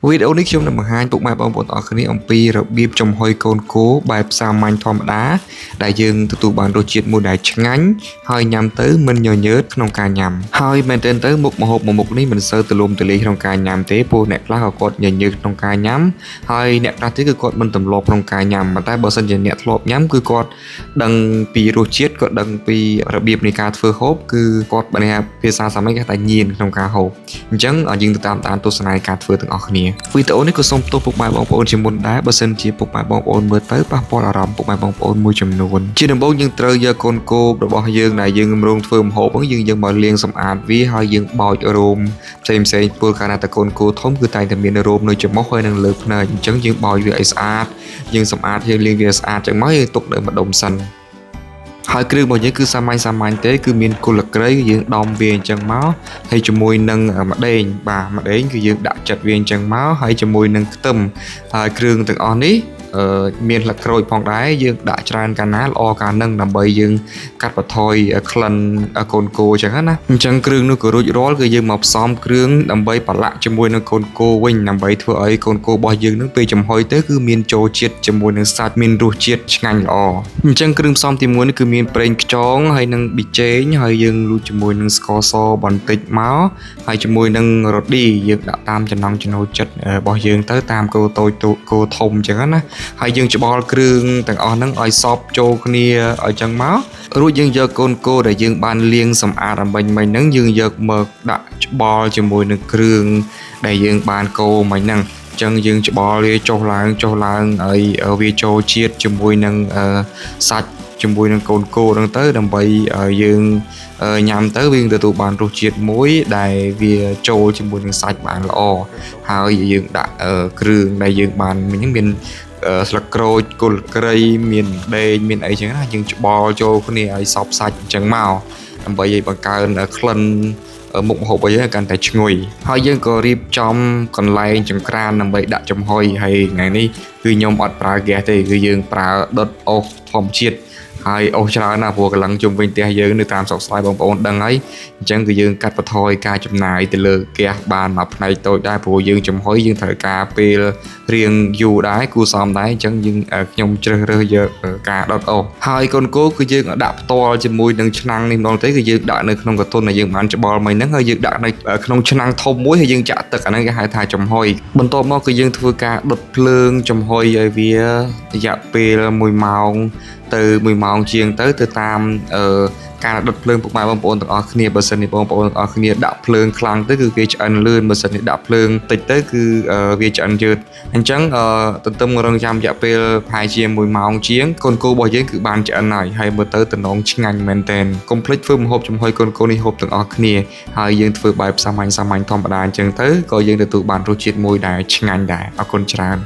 វីដេអូនេះខ្ញុំនឹងបង្ហាញពុកម៉ែបងប្អូនទាំងអស់គ្នាអំពីរបៀបចំហុយកូនគោបែបសាមញ្ញធម្មតាដែលយើងទទួលបានរសជាតិមួយដែលឆ្ងាញ់ហើយញ៉ាំទៅមិនញញើតក្នុងការញ៉ាំហើយមែនទែនទៅមុខម្ហូបមួយមុខនេះមិនសូវទូលំទូលាយក្នុងការញ៉ាំទេព្រោះអ្នកខ្លះក៏គាត់ញញើតក្នុងការញ៉ាំហើយអ្នកខ្លះទៀតគឺគាត់មិនទម្លាប់ក្នុងការញ៉ាំប៉ុន្តែបើសិនជាអ្នកធ្លាប់ញ៉ាំគឺគាត់ដឹងពីរសជាតិគាត់ដឹងពីរបៀបនៃការធ្វើហូបគឺគាត់បានភាសាសាមញ្ញគេថាញៀនក្នុងការហូបអញ្ចឹងយើងទៅតាមដានទស្សនាការធ្វើទាំងអស់គ្នាវីដេអូនេះក៏សូមទោសពុកម៉ែបងប្អូនជាមុនដែរបើសិនជាពុកម៉ែបងប្អូនមើលទៅប៉ះពាល់អារម្មណ៍ពុកម៉ែបងប្អូនមួយចំនួនជាដំបូងយើងត្រូវយកកូនគោរបស់យើងដែលយើងរងធ្វើម្ហូបហ្នឹងយើងមកលាងសម្អាតវាហើយយើងបោចរោមផ្សេងពលកាលណាតកូនគោធំគឺតែងតែមានរោមនៅច្រមុះហើយនឹងលើភ្នែកអញ្ចឹងយើងបោចវាឲ្យស្អាតយើងសម្អាតយើងលាងវាស្អាតចឹងមកយើងទុកនៅម្ដុំសិនហើយគ្រឿងរបស់យើងគឺសាមញ្ញទេគឺមានគល់ក្រៃយើងដំវាអញ្ចឹងមកហើយជាមួយនឹងម្ដេងម្ដេងគឺយើងដាក់ចិត្តវាអញ្ចឹងមកហើយជាមួយនឹងខ្ទឹមហើយគ្រឿងទាំងអស់នេះមានស្លឹកក្រូចផងដែរយើងដាក់ច្រើនកាលណាល្អកាលនឹងដើម្បីយើងកាត់បន្ថយក្លិនកូនគោអញ្ចឹងណាអញ្ចឹងគ្រឿងនោះក៏រួចរាល់គឺយើងមកផ្សំគ្រឿងដើម្បីប្រឡាក់ជាមួយនឹងកូនគោវិញដើម្បីធ្វើឲ្យកូនគោរបស់យើងនឹងពេលចំហុយទៅគឺមានចូលជាតិជាមួយនឹងសាច់មានរសជាតិឆ្ងាញ់ល្អអញ្ចឹងគ្រឿងផ្សំទី1នេះគឺមានប្រេងខ្យងហើយនឹងប៊ីចេងហើយយើងលូតជាមួយនឹងស្ករសបន្តិចមកហើយជាមួយនឹងរ៉ូឌីយើងដាក់តាមចំណង់ចំណូលចិត្តរបស់យើងទៅតាមគោតូចគោធំអញ្ចឹងណាហើយយើងច្បល់គ្រឿងទាំងអស់ហ្នឹងឲ្យសព្វចូលគ្នាឲ្យចឹងមករួចយើងយកកូនគោដែលយើងបានលាងសម្អាតអំបញ្ញមិញហ្នឹងយើងយកមកដាក់ច្បល់ជាមួយនឹងគ្រឿងដែលយើងបានកូរមិញហ្នឹងចឹងយើងច្បល់វាចុះឡើងឲ្យវាចូលជាតិជាមួយនឹងសាច់ជាមួយនឹងកូនគោហ្នឹងទៅដើម្បីឲ្យយើងញ៉ាំទៅវាទទួលបានរសជាតិមួយដែលវាចូលជាមួយនឹងសាច់បានល្អហើយយើងដាក់គ្រឿងដែលយើងបានមិញហ្នឹងមានស្លឹកក្រូចគល់ក្រៃមានដេងមានអីចឹងណាយើងច្បល់ចូលគ្នាឲ្យសព្វសាច់អញ្ចឹងមកដើម្បីឲ្យបង្កើនក្លិនមុខម្ហូបរបស់យើងកាន់តែឈ្ងុយហើយយើងក៏រៀបចំកន្លែងចង្ក្រានដើម្បីដាក់ចំហុយហើយថ្ងៃនេះគឺខ្ញុំអត់ប្រើហ្គាសទេគឺយើងប្រើដុតអុសធម្មជាតិហើយអុសច្រើនណាស់ព្រោះកម្លាំងជុំវិញផ្ទះយើងនៅតាមស្រុកស្វាយបងប្អូនដឹងហើយអញ្ចឹងគឺយើងកាត់បន្ថយការចំណាយទៅលើហ្គាសបានមួយផ្នែកតូចដែរព្រោះយើងចំហុយយើងត្រូវការពេលរៀងយូរដែរគួរសមដែរអញ្ចឹងយើងខ្ញុំជ្រើសរើសយកការដុតអុសហើយកូនគោគឺយើងដាក់ផ្ទាល់ជាមួយនឹងឆ្នាំងនេះម្ដងទេគឺយើងដាក់នៅក្នុងកន្ទុនដែលយើងបានច្បល់មិញហ្នឹងហើយយើងដាក់នៅក្នុងឆ្នាំងធំមួយហើយយើងចាក់ទឹកអាហ្នឹងគេហៅថាចំហុយបន្ទាប់មកគឺយើងធ្វើការដុតភ្លើងចំហុយឲ្យវារយៈពេល1ម៉ោងទៅ1ម៉ោងជាងទៅតាមការដុតភ្លើងពុកម៉ែបងប្អូនទាំងអស់គ្នាបើសិនជាបងប្អូនទាំងអស់គ្នាដាក់ភ្លើងខ្លាំងទៅគឺវាឆ្អិនលឿនបើសិនជាដាក់ភ្លើងតិចទៅគឺវាឆ្អិនយឺតអញ្ចឹងទន្ទឹមរង់ចាំរយៈពេលប្រហែលជា1ម៉ោងជាងកូនគោរបស់យើងគឺបានឆ្អិនហើយមើលទៅតំណងឆ្ងាញ់មែនទែនកុំភ្លេចធ្វើម្ហូបចំហុយកូនគោនេះហូបទាំងអស់គ្នាហើយយើងធ្វើបែបសាមញ្ញធម្មតាអញ្ចឹងទៅក៏យើងទទួលបានរសជាតិមួយដែលឆ្ងាញ់ដែរអរគុណច្រើន